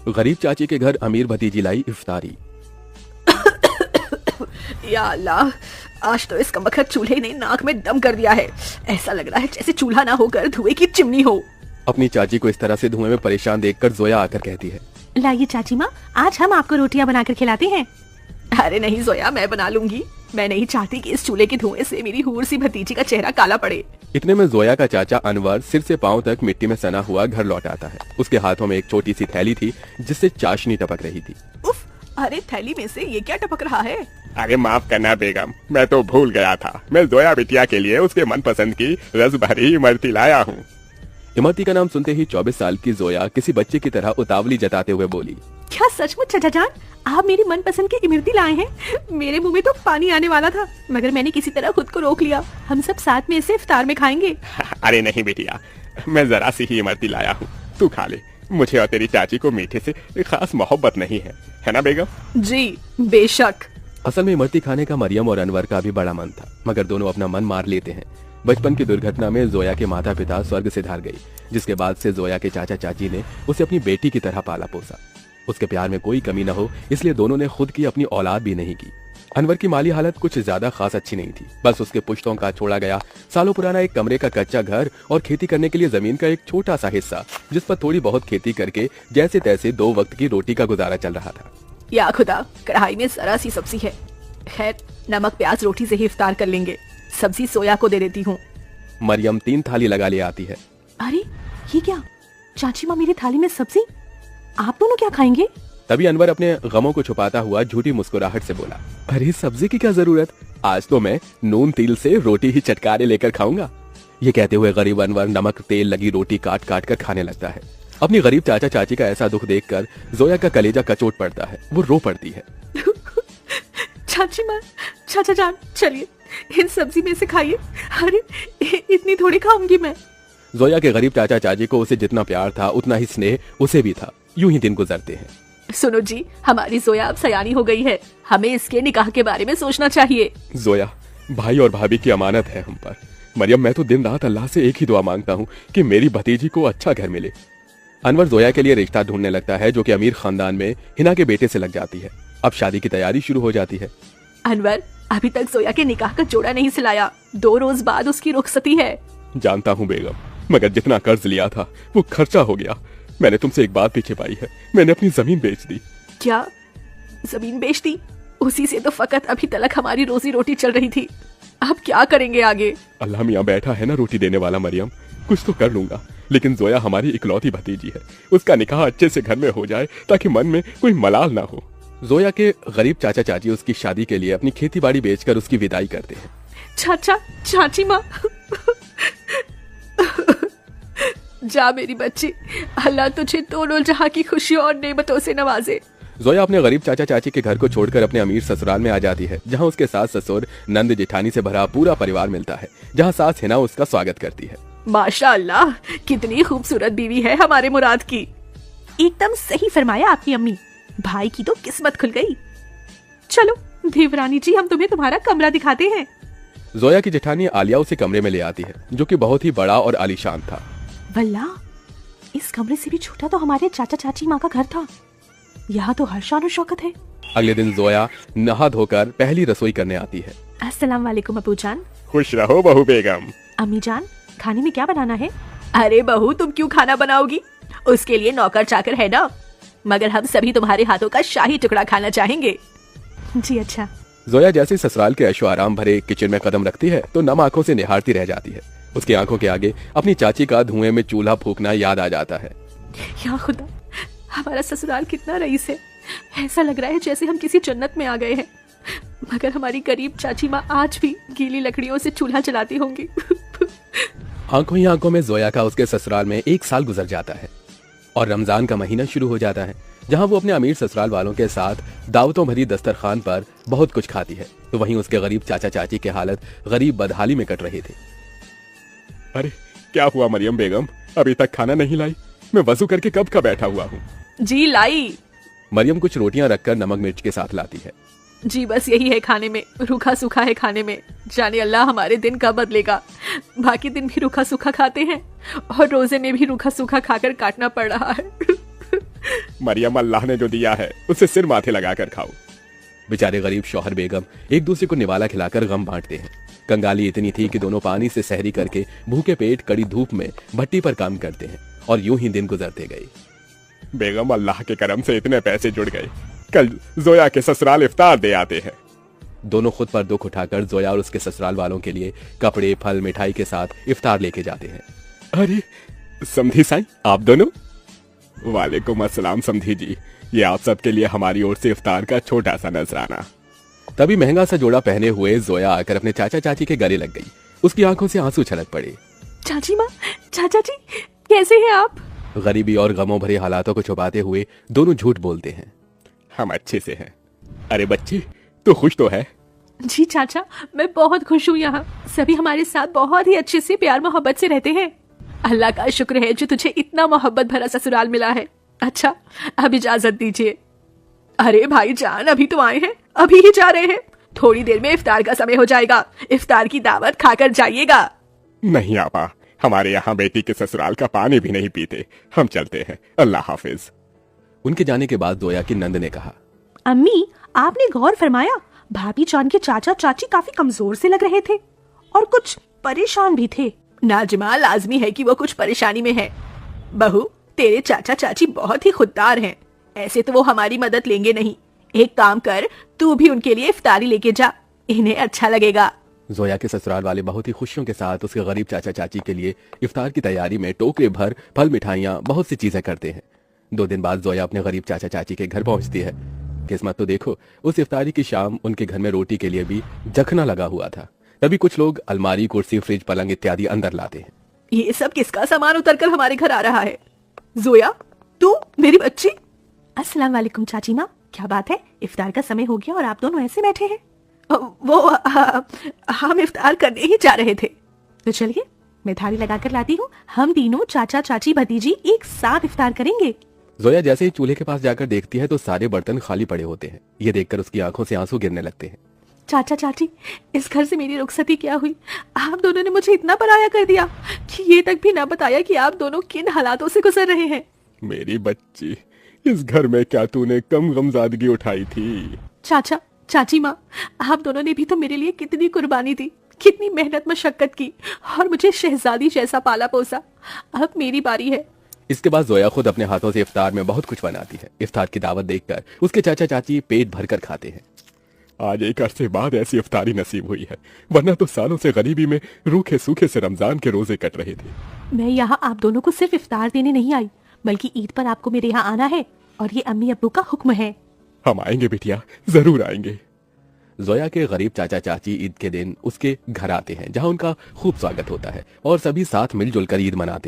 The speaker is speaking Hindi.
गरीब चाची के अमीर भतीजी लाई इफ्तारी। या अल्लाह, आज तो इस कमबख्त चूल्हे ने नाक में दम कर दिया है। ऐसा लग रहा है जैसे चूल्हा ना होकर धुएं की चिमनी हो। अपनी चाची को इस तरह से धुएं में परेशान देखकर जोया आकर कहती है, लाइए चाची माँ, आज हम आपको रोटियां बनाकर खिलाते हैं। अरे नहीं जोया, मैं बना लूंगी। मैं नहीं चाहती कि इस चूल्हे के धुएं से मेरी हूर सी भतीजी का चेहरा काला पड़े। इतने में जोया का चाचा अनवर सिर से पांव तक मिट्टी में सना हुआ घर लौट आता है। उसके हाथों में एक छोटी सी थैली थी जिससे चाशनी टपक रही थी। उफ, अरे थैली में से ये क्या टपक रहा है? अरे माफ करना बेगम, मैं तो भूल गया था। मैं जोया बिटिया के लिए उसके मनपसंद की रस भरी इमरती लाया हूँ। इमरती का नाम सुनते ही 24 साल की जोया किसी बच्चे की तरह उतावली जताते हुए बोली, क्या सचमुच चाचा जान, आप मेरी मनपसंद की इमरती लाए हैं? मेरे मुंह में तो पानी आने वाला था, मगर मैंने किसी तरह खुद को रोक लिया। हम सब साथ में इसे इफ्तार में खाएंगे। अरे नहीं बिटिया, मैं जरा सी ही इमरती लाया हूँ, तू खा ले। मुझे और तेरी चाची को मीठे से खास मोहब्बत नहीं है ना बेगम? जी बेशक। असल में इमरती खाने का मरियम और अनवर का भी बड़ा मन था, मगर दोनों अपना मन मार लेते हैं। बचपन की दुर्घटना में जोया के माता पिता स्वर्ग से धार गई, जिसके बाद से जोया के चाचा चाची ने उसे अपनी बेटी की तरह पाला पोसा। उसके प्यार में कोई कमी न हो, इसलिए दोनों ने खुद की अपनी औलाद भी नहीं की। अनवर की माली हालत कुछ ज्यादा खास अच्छी नहीं थी। बस उसके पुश्तों का छोड़ा गया सालों पुराना एक कमरे का कच्चा घर और खेती करने के लिए जमीन का एक छोटा सा हिस्सा, जिस पर थोड़ी बहुत खेती करके जैसे तैसे 2 वक्त की रोटी का गुजारा चल रहा था। या खुदा, कढ़ाई में जरा सी सब्जी है। खैर, नमक प्याज रोटी से ही इफ्तार कर लेंगे। सब्जी सोया को दे देती हूँ। मरियम 3 थाली लगा ले आती है। अरे ये क्या, चाची माँ मेरी थाली में सब्जी, आप दोनों क्या खाएंगे? तभी अनवर अपने गमों को छुपाता हुआ झूठी मुस्कुराहट से बोला, अरे सब्जी की क्या जरूरत, आज तो मैं नून तिल से रोटी ही चटकारे लेकर खाऊंगा। ये कहते हुए गरीब अनवर नमक तेल लगी रोटी काट काट कर खाने लगता है। अपनी गरीब चाचा चाची का ऐसा दुख देखकर जोया का कलेजा कचोट पड़ता है। वो रो पड़ती है। चाची माँ, चाचा जान, चलिए इन सब्जी में से खाइए। अरे इतनी थोड़ी खाऊंगी मैं। जोया के गरीब चाचा चाची को उसे जितना प्यार था उतना ही स्नेह उसे भी था। यूं ही दिन गुजरते हैं। सुनो जी, हमारी जोया अब सयानी हो गई है, हमें इसके निकाह के बारे में सोचना चाहिए। जोया, भाई और भाभी की अमानत है हम पर। मरियम, मैं तो दिन रात अल्लाह से एक ही दुआ मांगता हूँ कि मेरी भतीजी को अच्छा घर मिले। अनवर जोया के लिए रिश्ता ढूंढने लगता है, जो कि अमीर खानदान में हिना के बेटे से लग जाती है। अब शादी की तैयारी शुरू हो जाती है। अनवर, अभी तक जोया के निकाह का जोड़ा नहीं सिलाया। 2 रोज बाद उसकी रुखसती है। जानता हूँ बेगम, मगर जितना कर्ज लिया था वो खर्चा हो गया। मैंने तुमसे एक बात भी छिपाई है, मैंने अपनी जमीन बेच दी। क्या जमीन बेच दी? उसी से तो फकत अभी तक हमारी रोजी रोटी चल रही थी। अब क्या करेंगे आगे? अल्लाह मियाँ बैठा है ना रोटी देने वाला। मरियम, कुछ तो कर लूंगा, लेकिन जोया हमारी इकलौती भतीजी है। उसका निकाह अच्छे से घर में हो जाए ताकि मन में कोई मलाल ना हो। जोया के गरीब चाचा चाची उसकी शादी के लिए अपनी खेती बाड़ी बेचकर उसकी विदाई करते हैं। चाचा चाची माँ, जा मेरी बच्ची, अल्लाह तुझे दोनों जहां की खुशियों और नेमतों से नवाजे। जोया अपने गरीब चाचा चाची के घर को छोड़कर अपने अमीर ससुराल में आ जाती है, जहां उसके सास ससुर नंद जेठानी से भरा पूरा परिवार मिलता है, जहां सास हिना उसका स्वागत करती है। माशाअल्लाह, कितनी खूबसूरत बीवी है हमारे मुराद की। एकदम सही फरमाया आपकी अम्मी, भाई की तो किस्मत खुल गई। चलो देवरानी जी, हम तुम्हें तुम्हारा कमरा दिखाते हैं। जोया की जेठानी आलिया उसे कमरे में ले आती है, जो कि बहुत ही बड़ा और आलीशान था। वल्लाह, इस कमरे से भी छोटा तो हमारे चाचा चाची माँ का घर था। यहाँ तो हर शान और शौकत है। अगले दिन जोया नहा धोकर पहली रसोई करने आती है। अस्सलाम वालेकुम अबू जान। खुश रहो बहू बेगम। अम्मी जान, खाने में क्या बनाना है? अरे बहू, तुम क्यों खाना बनाओगी? उसके लिए नौकर चाकर है ना, मगर हम सभी तुम्हारे हाथों का शाही टुकड़ा खाना चाहेंगे। जी अच्छा। जोया जैसे ससुराल के ऐशो आराम भरे किचन में कदम रखती है तो नम आंखों से निहारती रह जाती है। उसकी आंखों के आगे अपनी चाची का धुएं में चूल्हा फूंकना याद आ जाता है। या खुदा, हमारा ससुराल कितना रईस है। ऐसा लग रहा है जैसे हम किसी जन्नत में आ गए हैं, मगर हमारी गरीब चाची माँ आज भी गीली लकड़ियों से चूल्हा जलाती होंगी। आंखों ही आंखों में जोया का उसके ससुराल में 1 साल गुजर जाता है और रमजान का महीना शुरू हो जाता है, जहां वो अपने अमीर ससुराल वालों के साथ दावतों भरी दस्तरखान पर बहुत कुछ खाती है, तो वहीं उसके गरीब चाचा चाची की हालत गरीब बदहाली में कट रहे थे। अरे क्या हुआ मरियम बेगम, अभी तक खाना नहीं लाई? मैं वजू करके कब का बैठा हुआ हूँ। जी लाई। मरियम कुछ रोटियां रखकर नमक मिर्च के साथ लाती है। जी बस यही है खाने में, रूखा सूखा है खाने में। जाने अल्लाह हमारे दिन कब बदलेगा। बाकी दिन भी रूखा सूखा खाते हैं और रोजे में भी रूखा सूखा खाकर काटना पड़ रहा है। मरियम, अल्लाह ने जो दिया है उसे सिर माथे लगाकर खाओ। बेचारे गरीब शौहर बेगम एक दूसरे को निवाला खिलाकर गम बांटते हैं। कंगाली इतनी थी कि दोनों पानी से सहरी करके भूखे पेट कड़ी धूप में भट्टी पर काम करते हैं और यूं ही दिन गुजरते गए। बेगम, अल्लाह के करम से इतने पैसे जुड़ गए, कल जोया के ससुराल इफ्तार दे आते हैं। दोनों खुद पर दुख उठाकर जोया और उसके ससुराल वालों के लिए कपड़े, फल, मिठाई के साथ इफ्तार लेके जाते हैं। अरे समधी साईं, आप दोनों? वालेकुम अस्सलाम समधी जी, ये आप सबके लिए हमारी ओर से इफ्तार का छोटा सा नजराना। तभी महंगा सा जोड़ा पहने हुए जोया आकर अपने चाचा चाची के गले लग गई। उसकी आंखों से आंसू छलक पड़े। चाची माँ, चाचा जी, कैसे हैं आप? गरीबी और गमों भरे हालातों को छुपाते हुए दोनों झूठ बोलते हैं। हम अच्छे से हैं। अरे बच्ची, तू खुश तो है? जी चाचा, मैं बहुत खुश हूँ। यहाँ सभी हमारे साथ बहुत ही अच्छे से प्यार मोहब्बत से रहते हैं। अल्लाह का शुक्र है जो तुझे इतना मोहब्बत भरा ससुराल मिला है। अच्छा, अब इजाजत दीजिए। अरे भाईजान, अभी तो आए हैं, अभी ही जा रहे हैं। थोड़ी देर में इफ्तार का समय हो जाएगा, इफ्तार की दावत खाकर जाइएगा। नहीं आपा, हमारे यहाँ बेटी के ससुराल का पानी भी नहीं पीते। हम चलते हैं, अल्लाह हाफिज। उनके जाने के बाद जोया की नंद ने कहा, अम्मी, आपने गौर फरमाया भाभी जान के चाचा चाची काफी कमजोर से लग रहे थे और कुछ परेशान भी थे। नाजमा, लाजमी है कि वो कुछ परेशानी में है। बहू, तेरे चाचा चाची बहुत ही खुददार हैं। ऐसे तो वो हमारी मदद लेंगे नहीं। एक काम कर, तू भी उनके लिए इफ्तारी लेके जा, इन्हें अच्छा लगेगा। जोया के ससुराल वाले बहुत ही खुशियों के साथ उसके गरीब चाचा चाची के लिए इफ्तार की तैयारी में टोकरे भर फल, मिठाइयाँ, बहुत सी चीजें करते हैं। 2 दिन बाद जोया अपने गरीब चाचा चाची के घर पहुंचती है। किस्मत तो देखो, उस इफ्तारी की शाम उनके घर में रोटी के लिए भी जखना लगा हुआ था। तभी कुछ लोग अलमारी, कुर्सी, फ्रिज, पलंग इत्यादि अंदर लाते हैं। ये सब किसका सामान उतरकर हमारे घर आ रहा है? जोया, तू मेरी बच्ची। अस्सलाम वालेकुम चाची माँ, क्या बात है, इफ्तार का समय हो गया और आप दोनों ऐसे बैठे हैं? हम इफ्तार करने ही जा रहे थे। तो चलिए, मैं थाली लगाकर लाती हूँ। हम तीनों चाचा चाची भतीजी एक साथ इफ्तार करेंगे। जोया जैसे ही चूल्हे के पास जाकर देखती है तो सारे बर्तन खाली पड़े होते हैं। ये देखकर उसकी आंखों से आंसू गिरने लगते हैं। चाचा चाची, इस घर से मेरी रुखसती क्या हुई? आप दोनों ने मुझे इतना पराया कर दिया कि ये तक भी ना बताया कि आप दोनों किन हालातों से गुजर रहे हैं। मेरी बच्ची, इस घर में क्या तूने कम गमजादगी उठाई थी? चाचा चाची माँ, आप दोनों ने भी तो मेरे लिए कितनी कुर्बानी दी, कितनी मेहनत मशक्कत की और मुझे शहजादी जैसा पाला पोसा। अब मेरी बारी है। इसके बाद जोया खुद अपने हाथों से इफ्तार में बहुत कुछ बनाती है। इफ्तार की दावत देखकर उसके चाचा चाची पेट भरकर खाते हैं। आज एक अरसे बाद ऐसी इफ्तारी नसीब हुई है, वरना तो सालों से गरीबी में रूखे सूखे से रमजान के रोजे कट रहे थे। मैं यहाँ आप दोनों को सिर्फ इफ्तार देने नहीं आई, बल्कि ईद पर आपको मेरे यहाँ आना है और ये अम्मी अब्बू का हुक्म है। हम आएंगे बिटिया, जरूर आएंगे। जोया के गरीब चाचा चाची ईद के दिन उसके घर आते हैं, जहाँ उनका खूब स्वागत होता है और सभी साथ मिलजुल कर ईद मनाते हैं।